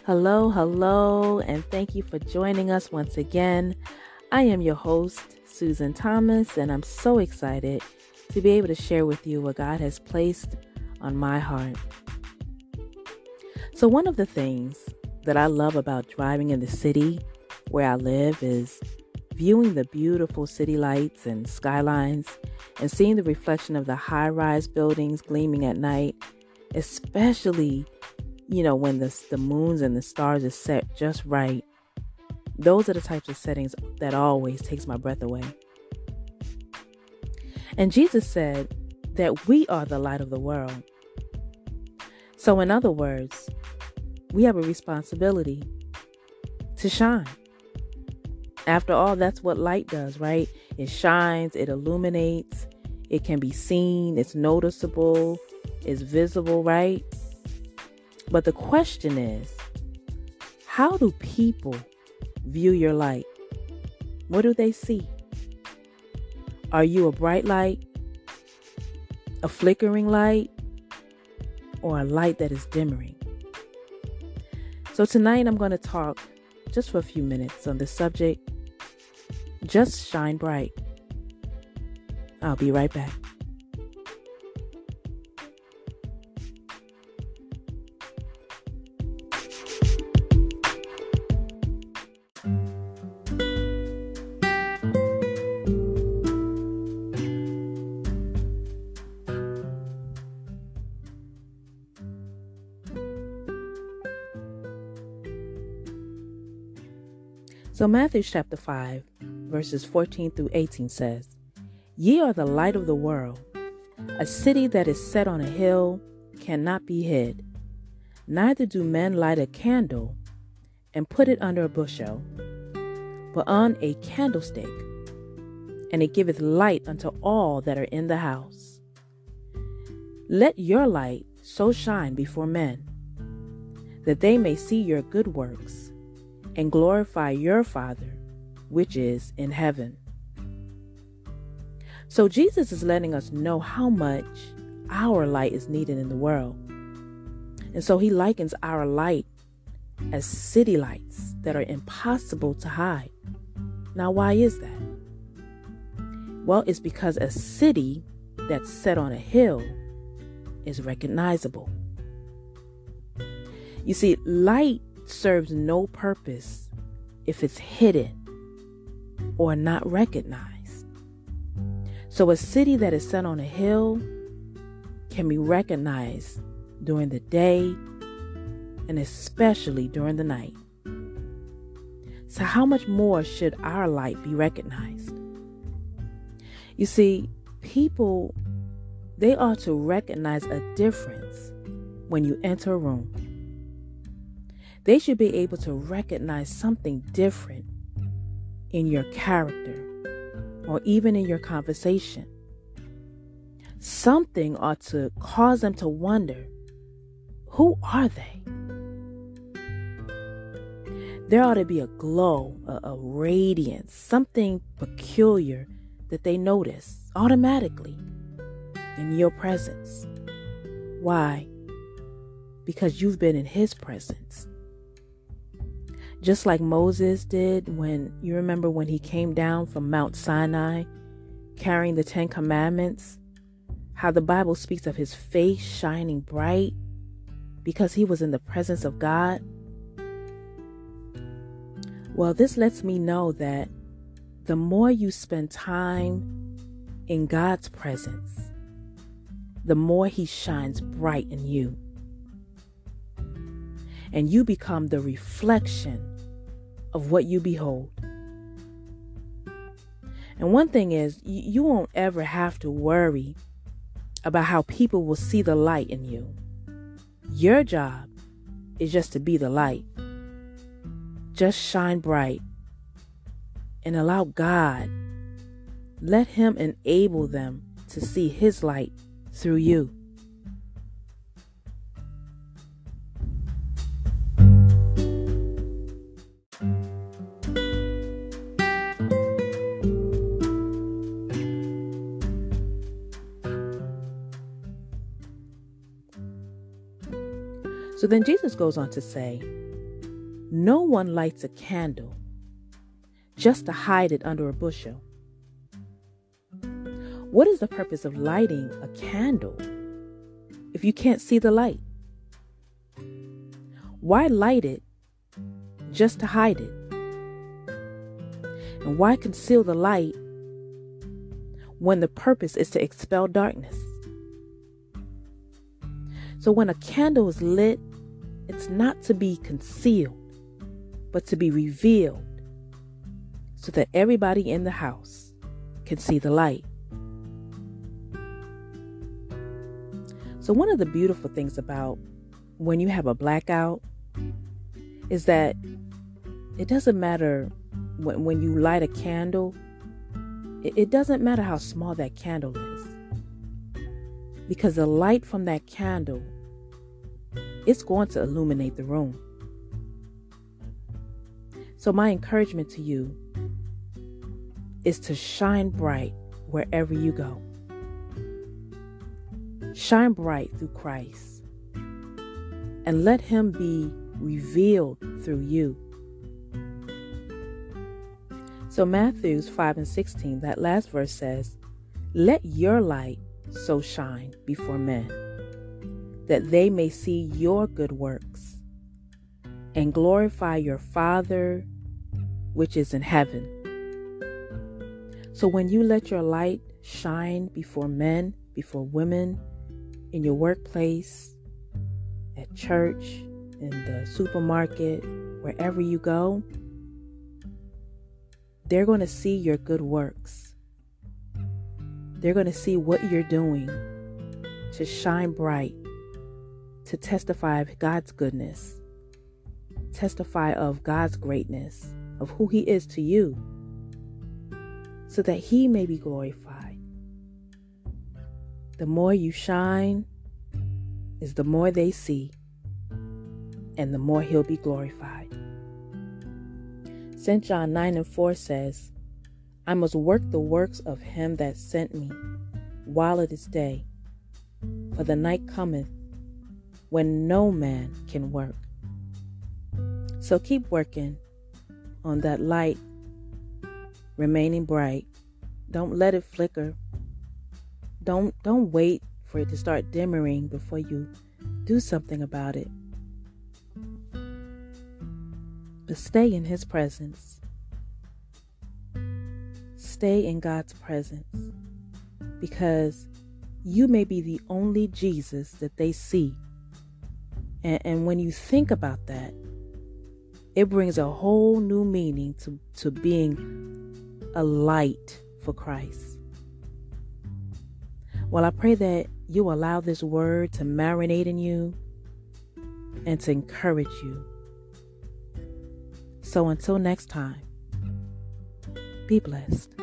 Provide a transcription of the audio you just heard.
Hello, hello, and thank you for joining us once again. I am your host, Susan Thomas, and I'm so excited to be able to share with you what God has placed on my heart. So one of the things that I love about driving in the city where I live is viewing the beautiful city lights and skylines and seeing the reflection of the high-rise buildings gleaming at night, especially when the moons and the stars are set just right. Those are the types of settings that always takes my breath away. And Jesus said that we are the light of the world. So in other words, we have a responsibility to shine. After all, that's what light does, right? It shines, it illuminates, it can be seen, it's noticeable, it's visible, right? But the question is, how do people view your light? What do they see? Are you a bright light, a flickering light, or a light that is dimmering? So tonight I'm going to talk just for a few minutes on this subject. Just shine bright. I'll be right back. So Matthew chapter 5, verses 14 through 18 says, "Ye are the light of the world. A city that is set on a hill cannot be hid. Neither do men light a candle and put it under a bushel, but on a candlestick, and it giveth light unto all that are in the house. Let your light so shine before men, that they may see your good works, and glorify your Father, which is in heaven." So Jesus is letting us know how much our light is needed in the world. And so he likens our light as city lights that are impossible to hide. Now, why is that? Well, it's because a city that's set on a hill is recognizable. You see, light serves no purpose if it's hidden or not recognized. So a city that is set on a hill can be recognized during the day and especially during the night. So how much more should our light be recognized? You see, people, they ought to recognize a difference when you enter a room. They should be able to recognize something different in your character or even in your conversation. Something ought to cause them to wonder, who are they? There ought to be a glow, a radiance, something peculiar that they notice automatically in your presence. Why? Because you've been in his presence. Just like Moses did when he came down from Mount Sinai carrying the 10 Commandments, how the Bible speaks of his face shining bright because he was in the presence of God. Well, this lets me know that the more you spend time in God's presence, the more he shines bright in you. And you become the reflection of what you behold. And one thing is, you won't ever have to worry about how people will see the light in you. Your job is just to be the light. Just shine bright and allow God, let him enable them to see his light through you. So then Jesus goes on to say, No one lights a candle just to hide it under a bushel. What is the purpose of lighting a candle if you can't see the light? Why light it just to hide it? And why conceal the light when the purpose is to expel darkness? So when a candle is lit, it's not to be concealed, but to be revealed so that everybody in the house can see the light. So one of the beautiful things about when you have a blackout is that it doesn't matter when you light a candle, it doesn't matter how small that candle is, because the light from that candle, it's going to illuminate the room. So my encouragement to you is to shine bright wherever you go. Shine bright through Christ and let him be revealed through you. So Matthew 5:16, that last verse says, "Let your light so shine before men, that they may see your good works and glorify your Father which is in heaven." So when you let your light shine before men, before women, in your workplace, at church, in the supermarket, wherever you go, they're going to see your good works. They're going to see what you're doing to shine bright, to testify of God's goodness, testify of God's greatness, of who he is to you, so that he may be glorified. The more you shine is the more they see, and the more he'll be glorified. St. John 9:4 says, "I must work the works of him that sent me while it is day, for the night cometh when no man can work." So keep working on that light remaining bright. Don't let it flicker. Don't wait for it to start dimmering before you do something about it. But stay in his presence. Stay in God's presence, because you may be the only Jesus that they see. And when you think about that, it brings a whole new meaning to being a light for Christ. Well, I pray that you allow this word to marinate in you and to encourage you. So until next time, be blessed.